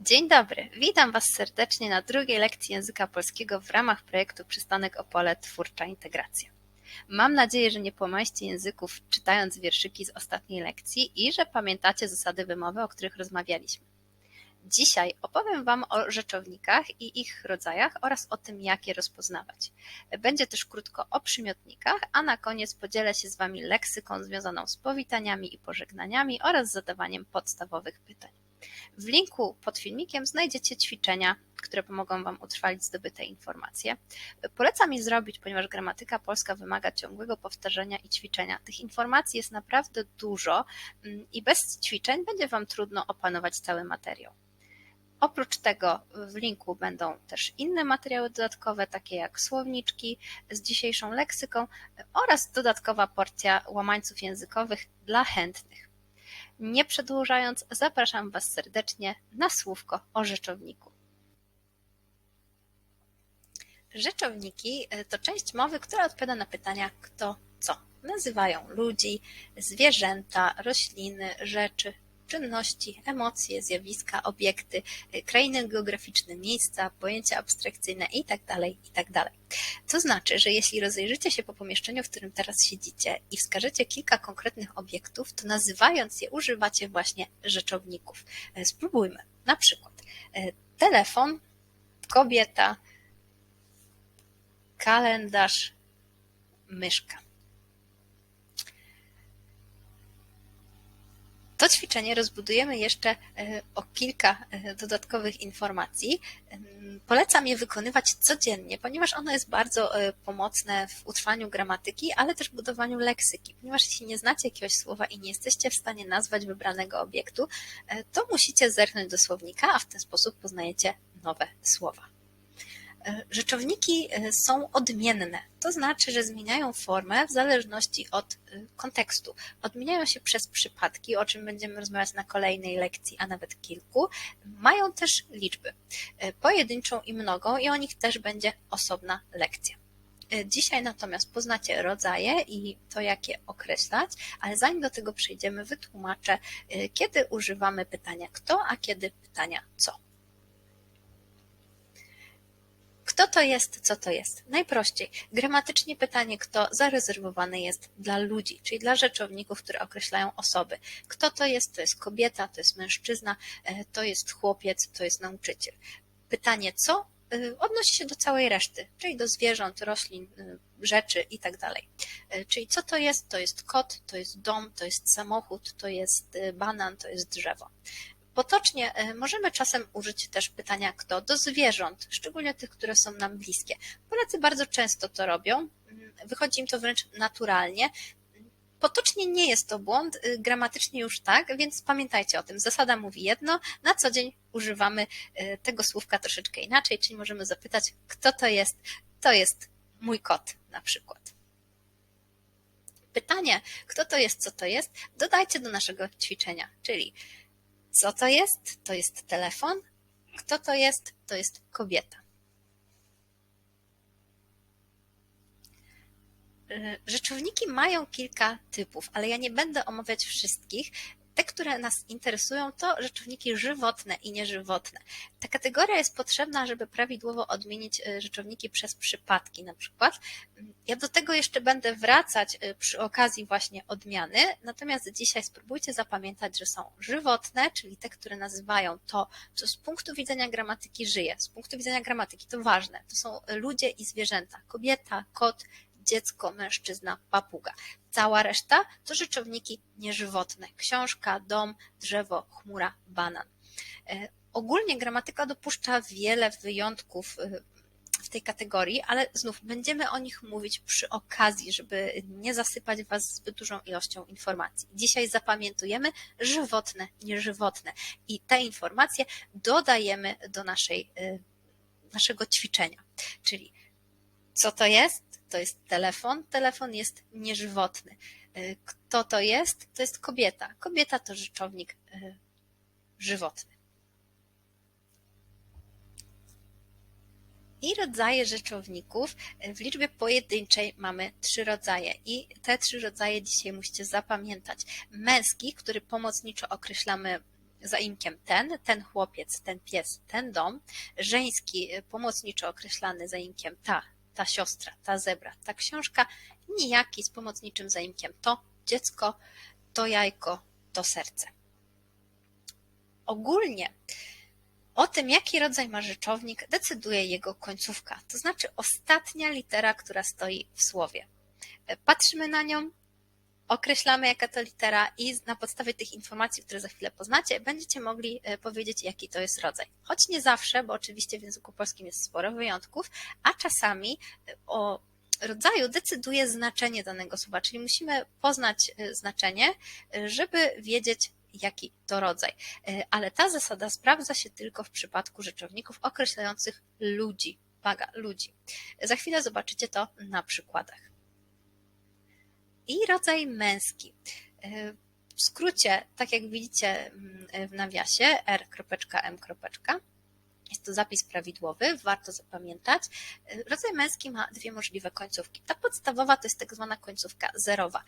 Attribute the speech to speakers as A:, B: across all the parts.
A: Dzień dobry, witam Was serdecznie na drugiej lekcji języka polskiego w ramach projektu Przystanek Opole Twórcza Integracja. Mam nadzieję, że nie pomaście języków czytając wierszyki z ostatniej lekcji i że pamiętacie zasady wymowy, o których rozmawialiśmy. Dzisiaj opowiem Wam o rzeczownikach i ich rodzajach oraz o tym, jak je rozpoznawać. Będzie też krótko o przymiotnikach, a na koniec podzielę się z Wami leksyką związaną z powitaniami i pożegnaniami oraz zadawaniem podstawowych pytań. W linku pod filmikiem znajdziecie ćwiczenia, które pomogą Wam utrwalić zdobyte informacje. Polecam je zrobić, ponieważ gramatyka polska wymaga ciągłego powtarzania i ćwiczenia. Tych informacji jest naprawdę dużo i bez ćwiczeń będzie Wam trudno opanować cały materiał. Oprócz tego w linku będą też inne materiały dodatkowe, takie jak słowniczki z dzisiejszą leksyką oraz dodatkowa porcja łamańców językowych dla chętnych. Nie przedłużając, zapraszam Was serdecznie na słówko o rzeczowniku. Rzeczowniki to część mowy, która odpowiada na pytania kto, co. Nazywają ludzi, zwierzęta, rośliny, rzeczy, czynności, emocje, zjawiska, obiekty, krainy geograficzne, miejsca, pojęcia abstrakcyjne itd. itd. To znaczy, że jeśli rozejrzycie się po pomieszczeniu, w którym teraz siedzicie i wskażecie kilka konkretnych obiektów, to nazywając je używacie właśnie rzeczowników. Spróbujmy. Na przykład telefon, kobieta, kalendarz, myszka. To ćwiczenie rozbudujemy jeszcze o kilka dodatkowych informacji. Polecam je wykonywać codziennie, ponieważ ono jest bardzo pomocne w utrwaniu gramatyki, ale też budowaniu leksyki. Ponieważ jeśli nie znacie jakiegoś słowa i nie jesteście w stanie nazwać wybranego obiektu, to musicie zerknąć do słownika, a w ten sposób poznajecie nowe słowa. Rzeczowniki są odmienne, to znaczy, że zmieniają formę w zależności od kontekstu. Odmieniają się przez przypadki, o czym będziemy rozmawiać na kolejnej lekcji, a nawet kilku. Mają też liczby, pojedynczą i mnogą, i o nich też będzie osobna lekcja. Dzisiaj natomiast poznacie rodzaje i to, jak je określać, ale zanim do tego przejdziemy, wytłumaczę, kiedy używamy pytania kto, a kiedy pytania co. Kto to jest, co to jest? Najprościej. Gramatycznie pytanie kto zarezerwowane jest dla ludzi, czyli dla rzeczowników, które określają osoby. Kto to jest? To jest kobieta, to jest mężczyzna, to jest chłopiec, to jest nauczyciel. Pytanie co odnosi się do całej reszty, czyli do zwierząt, roślin, rzeczy itd. Czyli co to jest? To jest kot, to jest dom, to jest samochód, to jest banan, to jest drzewo. Potocznie możemy czasem użyć też pytania kto do zwierząt, szczególnie tych, które są nam bliskie. Polacy bardzo często to robią, wychodzi im to wręcz naturalnie. Potocznie nie jest to błąd, gramatycznie już tak, więc pamiętajcie o tym. Zasada mówi jedno, na co dzień używamy tego słówka troszeczkę inaczej, czyli możemy zapytać kto to jest? To jest mój kot na przykład. Pytanie kto to jest, co to jest, dodajcie do naszego ćwiczenia, czyli co to jest? To jest telefon. Kto to jest? To jest kobieta. Rzeczowniki mają kilka typów, ale ja nie będę omawiać wszystkich. Te, które nas interesują, to rzeczowniki żywotne i nieżywotne. Ta kategoria jest potrzebna, żeby prawidłowo odmienić rzeczowniki przez przypadki na przykład. Ja do tego jeszcze będę wracać przy okazji właśnie odmiany, natomiast dzisiaj spróbujcie zapamiętać, że są żywotne, czyli te, które nazywają to, co z punktu widzenia gramatyki żyje. Z punktu widzenia gramatyki to ważne. To są ludzie i zwierzęta. Kobieta, kot, dziecko, mężczyzna, papuga. Cała reszta to rzeczowniki nieżywotne. Książka, dom, drzewo, chmura, banan. Ogólnie gramatyka dopuszcza wiele wyjątków w tej kategorii, ale znów będziemy o nich mówić przy okazji, żeby nie zasypać Was zbyt dużą ilością informacji. Dzisiaj zapamiętujemy żywotne, nieżywotne i te informacje dodajemy do naszego ćwiczenia. Czyli co to jest? To jest telefon. Telefon jest nieżywotny. Kto to jest? To jest kobieta. Kobieta to rzeczownik żywotny. I rodzaje rzeczowników. W liczbie pojedynczej mamy 3 rodzaje i te 3 rodzaje dzisiaj musicie zapamiętać. Męski, który pomocniczo określamy zaimkiem ten chłopiec, ten pies, ten dom, żeński pomocniczo określany zaimkiem ta siostra, ta zebra, ta książka, nijaki z pomocniczym zaimkiem to dziecko, to jajko, to serce. Ogólnie o tym, jaki rodzaj ma rzeczownik, decyduje jego końcówka, to znaczy ostatnia litera, która stoi w słowie. Patrzymy na nią, określamy, jaka to litera i na podstawie tych informacji, które za chwilę poznacie, będziecie mogli powiedzieć, jaki to jest rodzaj. Choć nie zawsze, bo oczywiście w języku polskim jest sporo wyjątków, a czasami o rodzaju decyduje znaczenie danego słowa, czyli musimy poznać znaczenie, żeby wiedzieć, jaki to rodzaj. Ale ta zasada sprawdza się tylko w przypadku rzeczowników określających ludzi. Uwaga, ludzi. Za chwilę zobaczycie to na przykładach. I rodzaj męski. W skrócie, tak jak widzicie w nawiasie, R.M. Jest to zapis prawidłowy, warto zapamiętać. Rodzaj męski ma dwie możliwe końcówki. Ta podstawowa to jest tak zwana końcówka zerowa.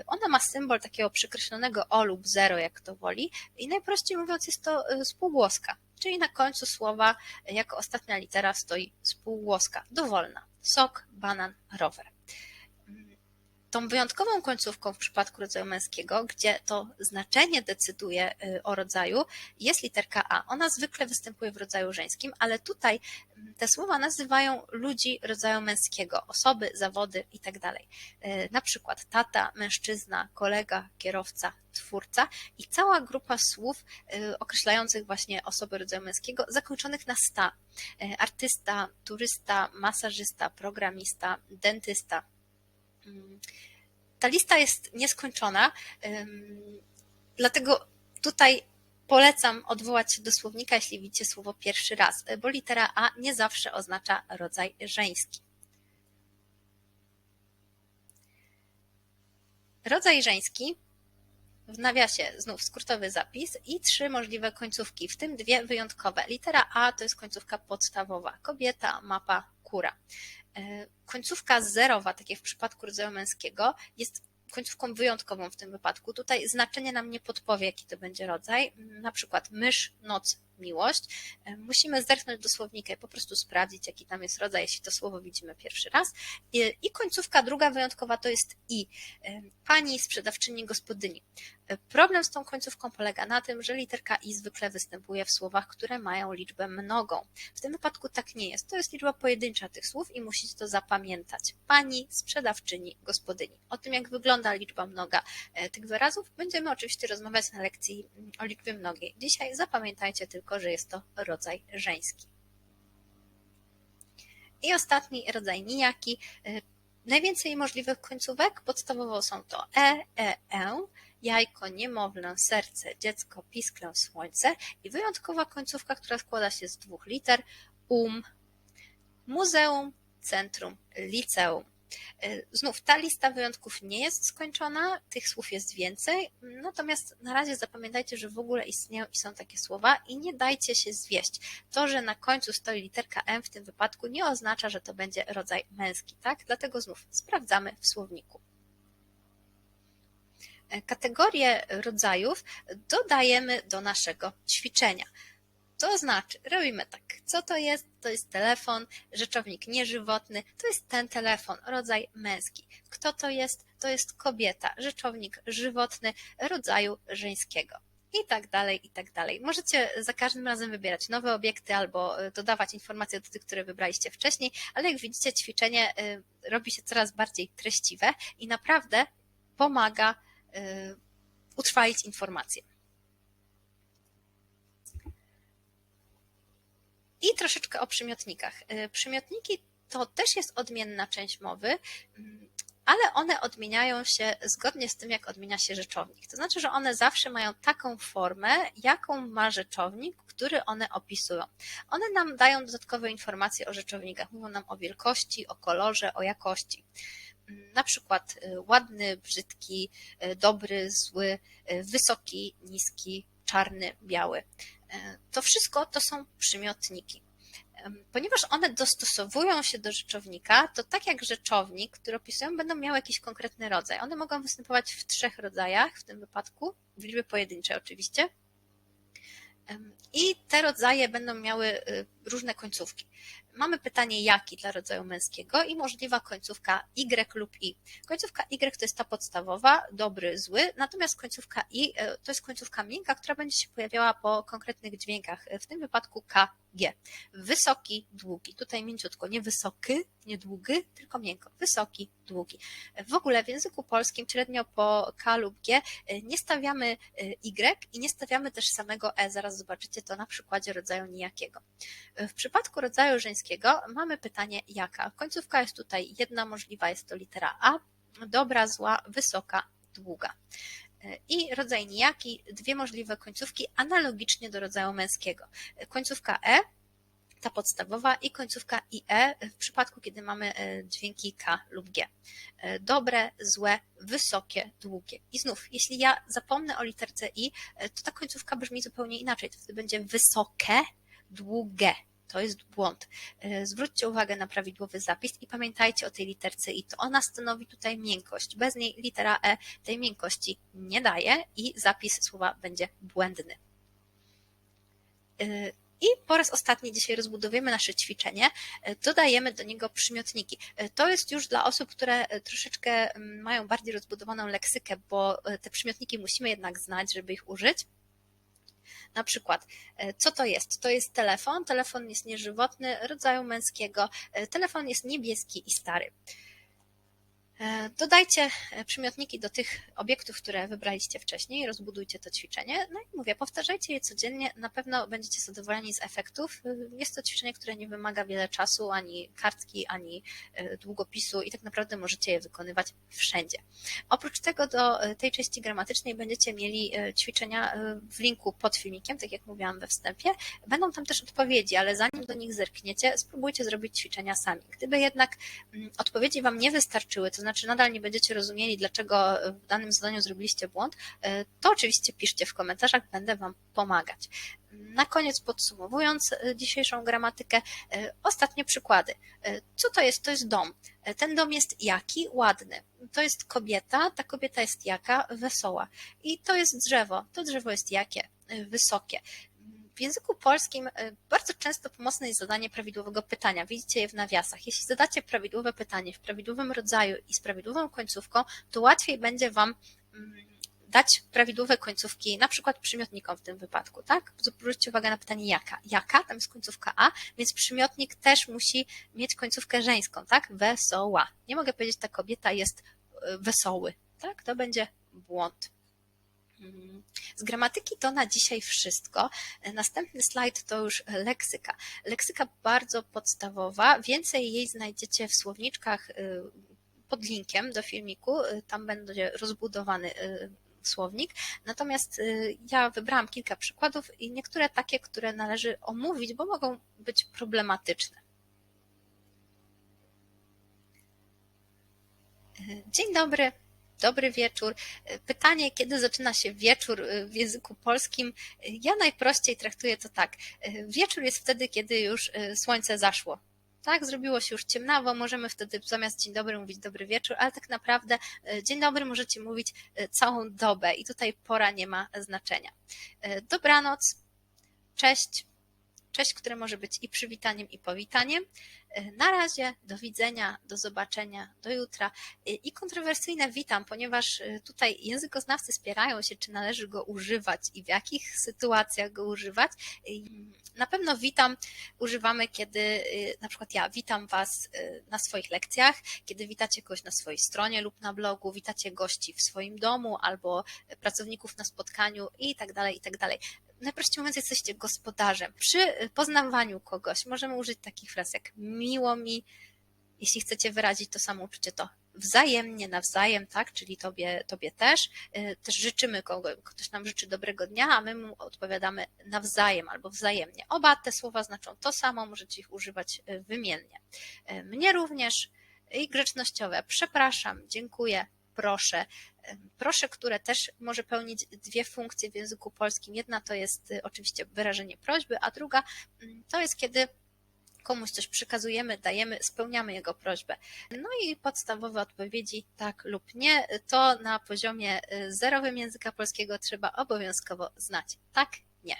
A: Ona ma symbol takiego przykreślonego o lub zero, jak to woli, i najprościej mówiąc jest to spółgłoska, czyli na końcu słowa jako ostatnia litera stoi spółgłoska, dowolna. Sok, banan, rower. Tą wyjątkową końcówką w przypadku rodzaju męskiego, gdzie to znaczenie decyduje o rodzaju, jest literka A. Ona zwykle występuje w rodzaju żeńskim, ale tutaj te słowa nazywają ludzi rodzaju męskiego, osoby, zawody itd. Na przykład tata, mężczyzna, kolega, kierowca, twórca i cała grupa słów określających właśnie osoby rodzaju męskiego zakończonych na sta. Artysta, turysta, masażysta, programista, dentysta. Ta lista jest nieskończona, dlatego tutaj polecam odwołać się do słownika, jeśli widzicie słowo pierwszy raz, bo litera A nie zawsze oznacza rodzaj żeński. Rodzaj żeński, w nawiasie znów skrótowy zapis i trzy możliwe końcówki, w tym dwie wyjątkowe. Litera A to jest końcówka podstawowa, kobieta, mapa, kura. Końcówka zerowa, tak jak w przypadku rodzaju męskiego, jest końcówką wyjątkową w tym wypadku. Tutaj znaczenie nam nie podpowie, jaki to będzie rodzaj, na przykład mysz, noc, miłość. Musimy zerknąć do słownika i po prostu sprawdzić, jaki tam jest rodzaj, jeśli to słowo widzimy pierwszy raz. I końcówka druga wyjątkowa to jest i. Pani, sprzedawczyni, gospodyni. Problem z tą końcówką polega na tym, że literka i zwykle występuje w słowach, które mają liczbę mnogą. W tym wypadku tak nie jest. To jest liczba pojedyncza tych słów i musicie to zapamiętać. Pani, sprzedawczyni, gospodyni. O tym, jak wygląda liczba mnoga tych wyrazów, będziemy oczywiście rozmawiać na lekcji o liczbie mnogiej. Dzisiaj zapamiętajcie tylko, że jest to rodzaj żeński. I ostatni rodzaj nijaki. Najwięcej możliwych końcówek podstawowo są to jajko, niemowlę, serce, dziecko, pisklę, słońce i wyjątkowa końcówka, która składa się z dwóch liter, muzeum, centrum, liceum. Znów ta lista wyjątków nie jest skończona, tych słów jest więcej, natomiast na razie zapamiętajcie, że w ogóle istnieją i są takie słowa i nie dajcie się zwieść. To, że na końcu stoi literka M w tym wypadku nie oznacza, że to będzie rodzaj męski, tak? Dlatego znów sprawdzamy w słowniku. Kategorie rodzajów dodajemy do naszego ćwiczenia. To znaczy, robimy tak, co to jest? To jest telefon, rzeczownik nieżywotny, to jest ten telefon, rodzaj męski. Kto to jest? To jest kobieta, rzeczownik żywotny, rodzaju żeńskiego. I tak dalej, i tak dalej. Możecie za każdym razem wybierać nowe obiekty albo dodawać informacje do tych, które wybraliście wcześniej, ale jak widzicie, ćwiczenie robi się coraz bardziej treściwe i naprawdę pomaga utrwalić informacje. I troszeczkę o przymiotnikach. Przymiotniki to też jest odmienna część mowy, ale one odmieniają się zgodnie z tym, jak odmienia się rzeczownik. To znaczy, że one zawsze mają taką formę, jaką ma rzeczownik, który one opisują. One nam dają dodatkowe informacje o rzeczownikach. Mówią nam o wielkości, o kolorze, o jakości. Na przykład ładny, brzydki, dobry, zły, wysoki, niski, czarny, biały. To wszystko to są przymiotniki. Ponieważ one dostosowują się do rzeczownika, to tak jak rzeczownik, który opisują, będą miały jakiś konkretny rodzaj. One mogą występować w 3 rodzajach w tym wypadku, w liczbie pojedynczej oczywiście. I te rodzaje będą miały różne końcówki. Mamy pytanie jaki dla rodzaju męskiego i możliwa końcówka Y lub I. Końcówka Y to jest ta podstawowa, dobry, zły, natomiast końcówka I to jest końcówka miękka, która będzie się pojawiała po konkretnych dźwiękach, w tym wypadku K, G. Wysoki, długi. Tutaj mięciutko, nie wysoki, nie długi, tylko miękko. Wysoki, długi. W ogóle w języku polskim średnio po K lub G nie stawiamy Y i nie stawiamy też samego E. Zaraz zobaczycie to na przykładzie rodzaju nijakiego. W przypadku rodzaju żeńskiego mamy pytanie jaka. Końcówka jest tutaj jedna możliwa, jest to litera A. Dobra, zła, wysoka, długa. I rodzaj nijaki, dwie możliwe końcówki analogicznie do rodzaju męskiego. Końcówka E, ta podstawowa i końcówka IE w przypadku, kiedy mamy dźwięki K lub G. Dobre, złe, wysokie, długie. I znów, jeśli ja zapomnę o literce I, to ta końcówka brzmi zupełnie inaczej. To wtedy będzie wysokie, długie. To jest błąd. Zwróćcie uwagę na prawidłowy zapis i pamiętajcie o tej literce I. To ona stanowi tutaj miękkość. Bez niej litera E tej miękkości nie daje i zapis słowa będzie błędny. I po raz ostatni dzisiaj rozbudowujemy nasze ćwiczenie, dodajemy do niego przymiotniki. To jest już dla osób, które troszeczkę mają bardziej rozbudowaną leksykę, bo te przymiotniki musimy jednak znać, żeby ich użyć. Na przykład, co to jest? To jest telefon. Telefon jest nieżywotny, rodzaju męskiego. Telefon jest niebieski i stary. Dodajcie przymiotniki do tych obiektów, które wybraliście wcześniej, rozbudujcie to ćwiczenie, no i mówię, powtarzajcie je codziennie, na pewno będziecie zadowoleni z efektów. Jest to ćwiczenie, które nie wymaga wiele czasu, ani kartki, ani długopisu i tak naprawdę możecie je wykonywać wszędzie. Oprócz tego do tej części gramatycznej będziecie mieli ćwiczenia w linku pod filmikiem, tak jak mówiłam we wstępie. Będą tam też odpowiedzi, ale zanim do nich zerkniecie, spróbujcie zrobić ćwiczenia sami. Gdyby jednak odpowiedzi Wam nie wystarczyły, to znaczy nadal nie będziecie rozumieli, dlaczego w danym zadaniu zrobiliście błąd, to oczywiście piszcie w komentarzach, będę Wam pomagać. Na koniec podsumowując dzisiejszą gramatykę, ostatnie przykłady. Co to jest? To jest dom. Ten dom jest jaki? Ładny. To jest kobieta, ta kobieta jest jaka? Wesoła. I to jest drzewo. To drzewo jest jakie? Wysokie. W języku polskim bardzo często pomocne jest zadanie prawidłowego pytania. Widzicie je w nawiasach. Jeśli zadacie prawidłowe pytanie w prawidłowym rodzaju i z prawidłową końcówką, to łatwiej będzie Wam dać prawidłowe końcówki, na przykład przymiotnikom w tym wypadku, tak? Zwróćcie uwagę na pytanie jaka. Jaka? Tam jest końcówka A, więc przymiotnik też musi mieć końcówkę żeńską, tak? Wesoła. Nie mogę powiedzieć, ta kobieta jest wesoły, tak? To będzie błąd. Z gramatyki to na dzisiaj wszystko. Następny slajd to już leksyka. Leksyka bardzo podstawowa. Więcej jej znajdziecie w słowniczkach pod linkiem do filmiku. Tam będzie rozbudowany słownik. Natomiast ja wybrałam kilka przykładów i niektóre takie, które należy omówić, bo mogą być problematyczne. Dzień dobry. Dobry wieczór. Pytanie, kiedy zaczyna się wieczór w języku polskim? Ja najprościej traktuję to tak. Wieczór jest wtedy, kiedy już słońce zaszło. Tak, zrobiło się już ciemnawo, możemy wtedy zamiast dzień dobry mówić dobry wieczór, ale tak naprawdę dzień dobry możecie mówić całą dobę i tutaj pora nie ma znaczenia. Dobranoc, cześć. Cześć, które może być i przywitaniem, i powitaniem. Na razie, do widzenia, do zobaczenia, do jutra. I kontrowersyjne witam, ponieważ tutaj językoznawcy spierają się, czy należy go używać i w jakich sytuacjach go używać. Na pewno witam używamy, kiedy na przykład ja witam Was na swoich lekcjach, kiedy witacie kogoś na swojej stronie lub na blogu, witacie gości w swoim domu albo pracowników na spotkaniu i tak dalej, i tak dalej. Najprościej mówiąc, jesteście gospodarzem. Przy poznawaniu kogoś możemy użyć takich fraz jak miło mi, jeśli chcecie wyrazić to samo uczucie, to wzajemnie, nawzajem, tak, czyli tobie też. Też życzymy ktoś nam życzy dobrego dnia, a my mu odpowiadamy nawzajem albo wzajemnie. Oba te słowa znaczą to samo, możecie ich używać wymiennie. Mnie również i grzecznościowe. Przepraszam, dziękuję, proszę. Proszę, które też może pełnić dwie funkcje w języku polskim. Jedna to jest oczywiście wyrażenie prośby, a druga to jest, kiedy komuś coś przekazujemy, dajemy, spełniamy jego prośbę. No i podstawowe odpowiedzi tak lub nie, to na poziomie zerowym języka polskiego trzeba obowiązkowo znać. Tak, nie.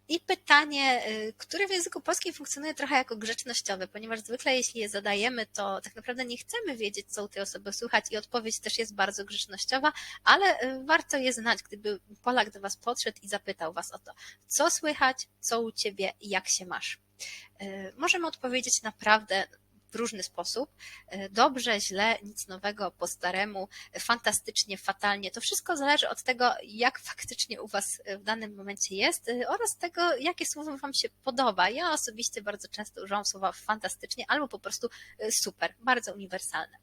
A: I pytanie, które w języku polskim funkcjonuje trochę jako grzecznościowe, ponieważ zwykle jeśli je zadajemy, to tak naprawdę nie chcemy wiedzieć, co u tej osoby słychać i odpowiedź też jest bardzo grzecznościowa, ale warto je znać, gdyby Polak do Was podszedł i zapytał Was o to, co słychać, co u Ciebie i jak się masz. Możemy odpowiedzieć naprawdę w różny sposób. Dobrze, źle, nic nowego, po staremu, fantastycznie, fatalnie. To wszystko zależy od tego, jak faktycznie u Was w danym momencie jest oraz tego, jakie słowo Wam się podoba. Ja osobiście bardzo często używam słowa fantastycznie albo po prostu super, bardzo uniwersalne.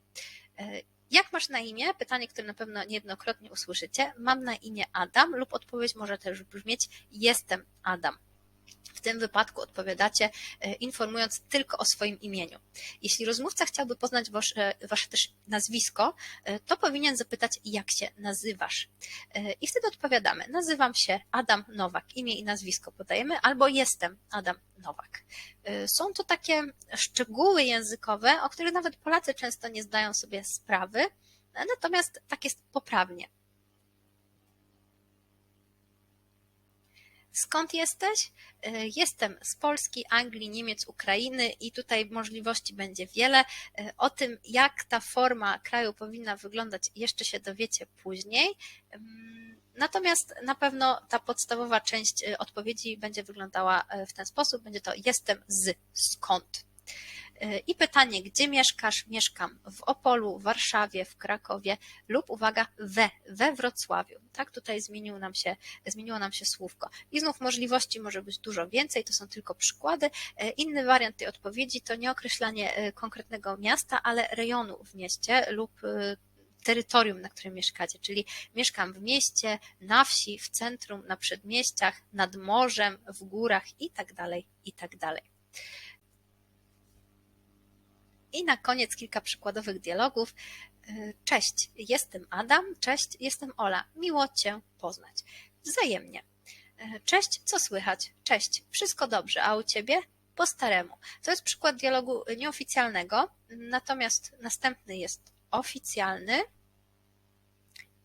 A: Jak masz na imię? Pytanie, które na pewno niejednokrotnie usłyszycie. Mam na imię Adam lub odpowiedź może też brzmieć jestem Adam. W tym wypadku odpowiadacie informując tylko o swoim imieniu. Jeśli rozmówca chciałby poznać wasze też nazwisko, to powinien zapytać, jak się nazywasz. I wtedy odpowiadamy, nazywam się Adam Nowak, imię i nazwisko podajemy, albo jestem Adam Nowak. Są to takie szczegóły językowe, o których nawet Polacy często nie zdają sobie sprawy, natomiast tak jest poprawnie. Skąd jesteś? Jestem z Polski, Anglii, Niemiec, Ukrainy i tutaj możliwości będzie wiele. O tym, jak ta forma kraju powinna wyglądać, jeszcze się dowiecie później. Natomiast na pewno ta podstawowa część odpowiedzi będzie wyglądała w ten sposób. Będzie to jestem z, skąd. I pytanie, gdzie mieszkasz? Mieszkam w Opolu, w Warszawie, w Krakowie lub, uwaga, we Wrocławiu. Tak, tutaj zmieniło nam się słówko. I znów możliwości może być dużo więcej, to są tylko przykłady. Inny wariant tej odpowiedzi to nie określanie konkretnego miasta, ale rejonu w mieście lub terytorium, na którym mieszkacie, czyli mieszkam w mieście, na wsi, w centrum, na przedmieściach, nad morzem, w górach i tak dalej, i tak dalej. I na koniec kilka przykładowych dialogów. Cześć, jestem Adam, cześć, jestem Ola, miło Cię poznać. Wzajemnie. Cześć, co słychać? Cześć, wszystko dobrze, a u Ciebie? Po staremu. To jest przykład dialogu nieoficjalnego, natomiast następny jest oficjalny.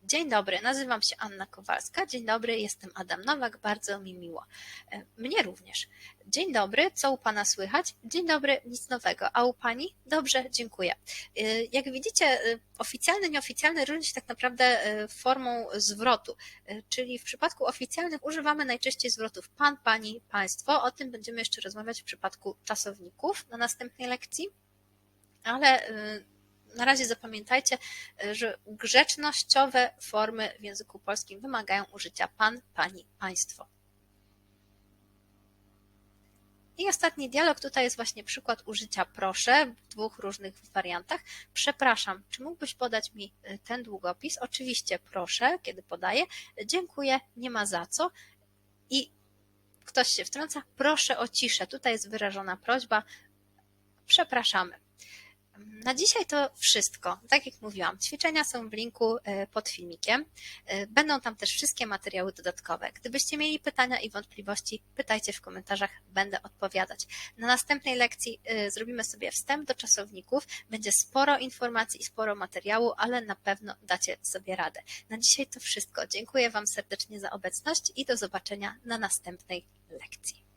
A: Dzień dobry, nazywam się Anna Kowalska. Dzień dobry, jestem Adam Nowak, bardzo mi miło. Mnie również. Dzień dobry, co u Pana słychać? Dzień dobry, nic nowego. A u Pani? Dobrze, dziękuję. Jak widzicie, oficjalny, nieoficjalny różni się tak naprawdę formą zwrotu, czyli w przypadku oficjalnych używamy najczęściej zwrotów pan, pani, państwo. O tym będziemy jeszcze rozmawiać w przypadku czasowników na następnej lekcji, ale na razie zapamiętajcie, że grzecznościowe formy w języku polskim wymagają użycia pan, pani, państwo. I ostatni dialog, tutaj jest właśnie przykład użycia proszę w dwóch różnych wariantach. Przepraszam, czy mógłbyś podać mi ten długopis? Oczywiście proszę, kiedy podaję. Dziękuję, nie ma za co. I ktoś się wtrąca, proszę o ciszę. Tutaj jest wyrażona prośba, przepraszamy. Na dzisiaj to wszystko. Tak jak mówiłam, ćwiczenia są w linku pod filmikiem. Będą tam też wszystkie materiały dodatkowe. Gdybyście mieli pytania i wątpliwości, pytajcie w komentarzach, będę odpowiadać. Na następnej lekcji zrobimy sobie wstęp do czasowników. Będzie sporo informacji i sporo materiału, ale na pewno dacie sobie radę. Na dzisiaj to wszystko. Dziękuję Wam serdecznie za obecność i do zobaczenia na następnej lekcji.